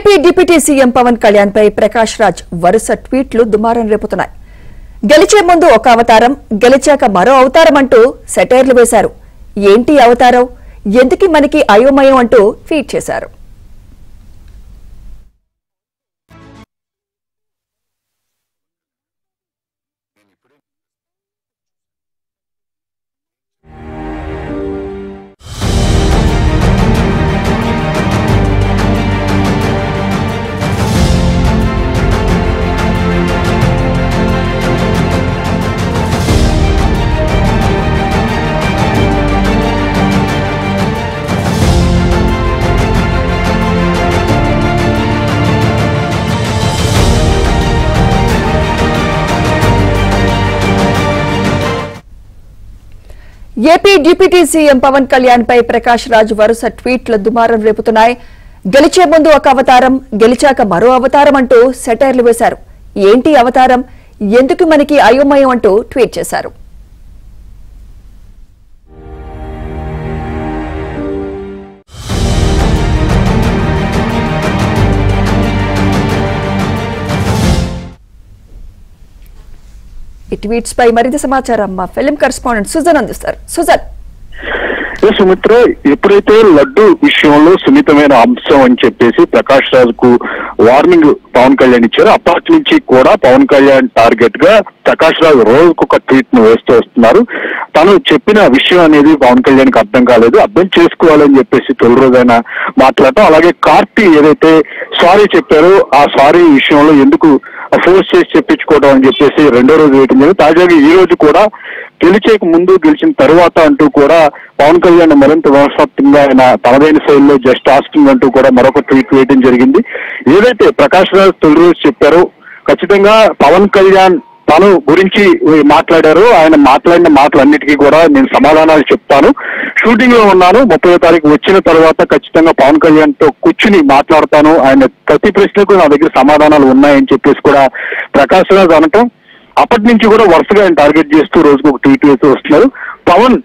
AP deputy CM Pawan Kalyan పై ప్రకాష్ రాజ్ వరుస ట్వీట్లు దుమారం రేపుతున్నాయి. గెలిచే ముందు ఒక అవతారం, గెలిచాక మరో అవతారం అంటూ సెటైర్లు వేశారు. ఏంటి అవతారం, ఎందుకు మనకి అయోమయం అంటూ ట్వీట్ చేశారు. AP deputy CM Pawan Kalyan పై ప్రకాష్ రాజ్ వరుస ట్వీట్ల దుమారం రేపుతున్నాయి. గెలిచే ముందు ఒక అవతారం, గెలిచాక మరో అవతారం అంటూ సెటైర్లు వేశారు. ఏంటి అవతారం, ఎందుకు మనకి అయోమయం అంటూ ట్వీట్ చేశారు. ఈ ట్వీట్స్ పై మరింత సమాచారం మా ఫిల్మ్ కరెస్పాండెంట్ సుజన్ అందిస్తారు. సుజన్. సుమిత్ర, ఎప్పుడైతే లడ్డు విషయంలో సున్నితమైన అంశం అని చెప్పేసి ప్రకాష్ రాజ్ కు వార్నింగ్ పవన్ కళ్యాణ్ ఇచ్చారు, అప్పటి నుంచి కూడా పవన్ కళ్యాణ్ టార్గెట్ గా ప్రకాష్ రాజ్ రోజుకొక ట్వీట్ ను వేస్తూ వస్తున్నారు. తను చెప్పిన విషయం అనేది పవన్ కళ్యాణ్ కి అర్థం కాలేదు, అర్థం చేసుకోవాలని చెప్పేసి తొలి రోజైనా మాట్లాడటం, అలాగే కార్తీ ఏదైతే సారీ చెప్పారో ఆ సారీ విషయంలో ఎందుకు ఫోర్స్ చేసి చెప్పించుకోవడం అని చెప్పేసి రెండో రోజు వేయటం జరిగింది. తాజాగా ఈ రోజు కూడా గెలిచేక ముందు గెలిచిన తర్వాత అంటూ కూడా పవన్ కళ్యాణ్ మరింత వ్యవస్థాపకంగా ఆయన తనదైన శైలిలో జస్ట్ ఆస్కింగ్ అంటూ కూడా మరొక ట్వీట్ వేయడం జరిగింది. ఏదైతే ప్రకాష్ రాజ్ తొలి రోజు చెప్పారో ఖచ్చితంగా పవన్ కళ్యాణ్ తను గురించి మాట్లాడారు, ఆయన మాట్లాడిన మాటలన్నిటికీ కూడా నేను సమాధానాలు చెప్తాను, షూటింగ్ లో ఉన్నాను, 30వ తారీఖు వచ్చిన తర్వాత ఖచ్చితంగా పవన్ కళ్యాణ్ తో కూర్చుని మాట్లాడతాను, ఆయన ప్రతి ప్రశ్నకు నా దగ్గర సమాధానాలు ఉన్నాయని చెప్పేసి కూడా ప్రకాష్ రాజ్ అనటం, అప్పటి నుంచి కూడా వరుసగా ఆయన టార్గెట్ చేస్తూ రోజుకు ఒక ట్వీట్ వేస్తూ వస్తున్నారు. పవన్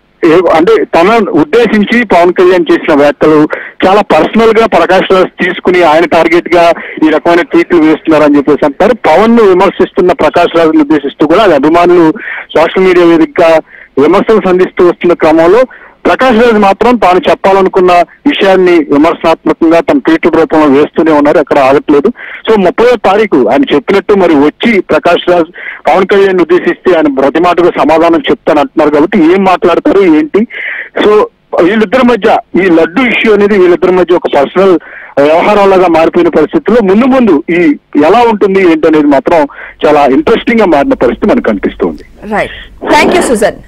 అంటే తన ఉద్దేశించి పవన్ కళ్యాణ్ చేసిన వ్యాఖ్యలు చాలా పర్సనల్ గా ప్రకాష్ రాజ్ తీసుకుని ఆయన టార్గెట్ గా ఈ రకమైన ట్వీట్లు వేస్తున్నారని చెప్పేసి అంటారు. పవన్ ను విమర్శిస్తున్న ప్రకాష్ రాజ్ ను ఉద్దేశిస్తూ కూడా అది అభిమానులు సోషల్ మీడియా వేదికగా విమర్శలు సంధిస్తూ వస్తున్న క్రమంలో ప్రకాష్ రాజ్ మాత్రం తాను చెప్పాలనుకున్న విషయాన్ని విమర్శనాత్మకంగా తన ట్వీట్ రూపంలో వేస్తూనే ఉన్నారు, ఎక్కడ ఆగట్లేదు. సో 30వ తారీఖు ఆయన చెప్పినట్టు మరి వచ్చి ప్రకాష్ రాజ్ పవన్ కళ్యాణ్ ఉద్దేశిస్తే ఆయన ప్రతి మాటగా సమాధానం చెప్తాను అంటున్నారు కాబట్టి ఏం మాట్లాడతారు ఏంటి. సో వీళ్ళిద్దరి మధ్య ఈ లడ్డు ఇష్యూ అనేది వీళ్ళిద్దరి మధ్య ఒక పర్సనల్ వ్యవహారాలుగా మారిపోయిన పరిస్థితుల్లో ముందు ఈ ఎలా ఉంటుంది ఏంటి అనేది మాత్రం చాలా ఇంట్రెస్టింగ్ గా మారిన పరిస్థితి మనకు కనిపిస్తుంది. Right, thank you Sujan.